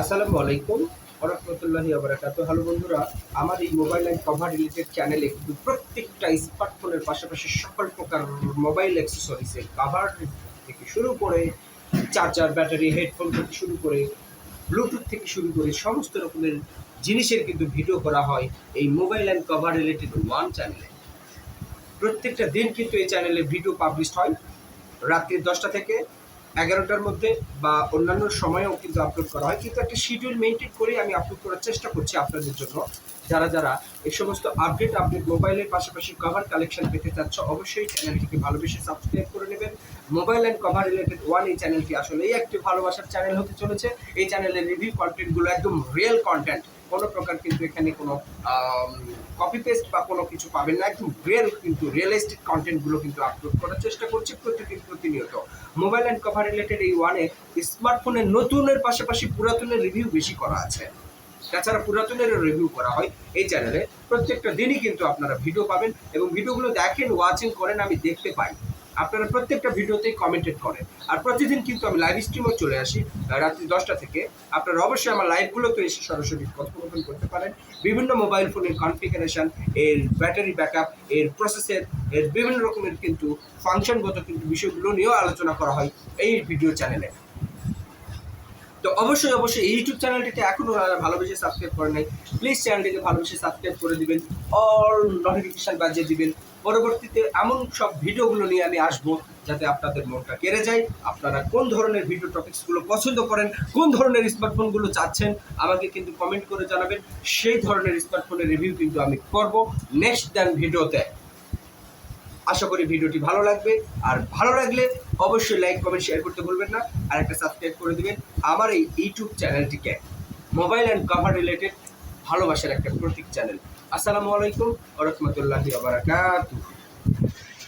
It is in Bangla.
আসসালামু আলাইকুম ওয়া রাহমাতুল্লাহি ওয়া বারাকাতুহু। হ্যালো বন্ধুরা, আমার এই মোবাইল অ্যান্ড কভার রিলেটেড চ্যানেলে কিন্তু প্রত্যেকটা স্মার্টফোনের পাশাপাশি সকল প্রকার মোবাইল অ্যাক্সেসরিজের কভার থেকে শুরু করে চার্জার, ব্যাটারি, হেডফোন থেকে শুরু করে ব্লুটুথ থেকে শুরু করে সমস্ত রকমের জিনিসের কিন্তু ভিডিও করা হয় এই mobile and cover related one চ্যানেলে। প্রত্যেকটা দিন কিন্তু এই চ্যানেলে ভিডিও পাবলিশ হয় রাত্রি 10টা থেকে 11টার মধ্যে, বা অন্যান্য সময়েও কিন্তু আপলোড করা হয়, কিন্তু একটা শিডিউল মেনটেন করে আমি আপলোড করার চেষ্টা করছি আপনাদের জন্য। যারা যারা এই সমস্ত আপডেট মোবাইলের পাশাপাশি কভার কালেকশন পেতে চাচ্ছ, অবশ্যই চ্যানেলটিকে ভালোবেসে সাবস্ক্রাইব করে নেবেন। Mobile and cover related one এই চ্যানেলটি আসলেই একটি ভালোবাসার চ্যানেল হতে চলেছে। এই চ্যানেলের রিভিউ কন্টেন্টগুলো একদম রিয়েল কন্টেন্ট, কোনো প্রকার কিন্তু এখানে কোনো কপি পেস্ট বা কোনো কিছু পাবেন না। একদম রিয়েল কিন্তু রিয়েলিস্টিক কন্টেন্টগুলো কিন্তু আপলোড করার চেষ্টা করছি প্রতিদিন প্রতিনিয়ত। মোবাইল অ্যান্ড কভার রিলেটেড এই ওয়ানে স্মার্টফোনের নতুনের পাশাপাশি পুরাতনের রিভিউ বেশি করা আছে। তাছাড়া পুরাতনের রিভিউ করা হয় এই চ্যানেলে। প্রত্যেকটা দিনই কিন্তু আপনারা ভিডিও পাবেন এবং ভিডিওগুলো দেখেন, ওয়াচিং করেন, আমি দেখতে পাই। আপনারা প্রত্যেকটা ভিডিওতেই কমেন্টেড করেন। আর প্রতিদিন কিন্তু আমি লাইভ স্ট্রিমও চলে আসি রাত্রি 10টা থেকে। আপনারা অবশ্যই আমার লাইভগুলোতে এসে সরাসরি কথোপকথন করতে পারেন। বিভিন্ন মোবাইল ফোনের কনফিগারেশন, এর ব্যাটারি ব্যাকআপ, এর প্রসেসর, এর বিভিন্ন রকমের কিন্তু ফাংশনগত কিন্তু বিষয়গুলো নিয়েও আলোচনা করা হয় এই ভিডিও চ্যানেলে। তো অবশ্যই এই ইউটিউব চ্যানেলটিকে এখনও ভালোবেসে সাবস্ক্রাইব করেন নাই, প্লিজ চ্যানেলটিকে ভালোবেসে সাবস্ক্রাইব করে দিবেন, অল নোটিফিকেশান বাজিয়ে দিবেন। পরবর্তীতে এমন সব ভিডিওগুলো নিয়ে আমি আসবো যাতে আপনাদের মনটা কেড়ে যায়। আপনারা কোন ধরনের ভিডিও টপিকসগুলো পছন্দ করেন, কোন ধরনের স্মার্টফোনগুলো চাচ্ছেন, আমাকে কিন্তু কমেন্ট করে জানাবেন। সেই ধরনের স্মার্টফোনের রিভিউ কিন্তু আমি করব নেক্সট দেন ভিডিওতে। আশা করি ভিডিওটি ভালো লাগবে, আর ভালো লাগলে অবশ্যই লাইক, কমেন্ট, শেয়ার করতে ভুলবেন না, আর একটা সাবস্ক্রাইব করে দিবেন আমার এই ইউটিউব চ্যানেলটিকে। মোবাইল অ্যান্ড কভার রিলেটেড ভালোবাসার একটা প্রতীক চ্যানেল। আসসালামু আলাইকুম ওয়া রাহমাতুল্লাহি ওয়া বারাকাতুহু।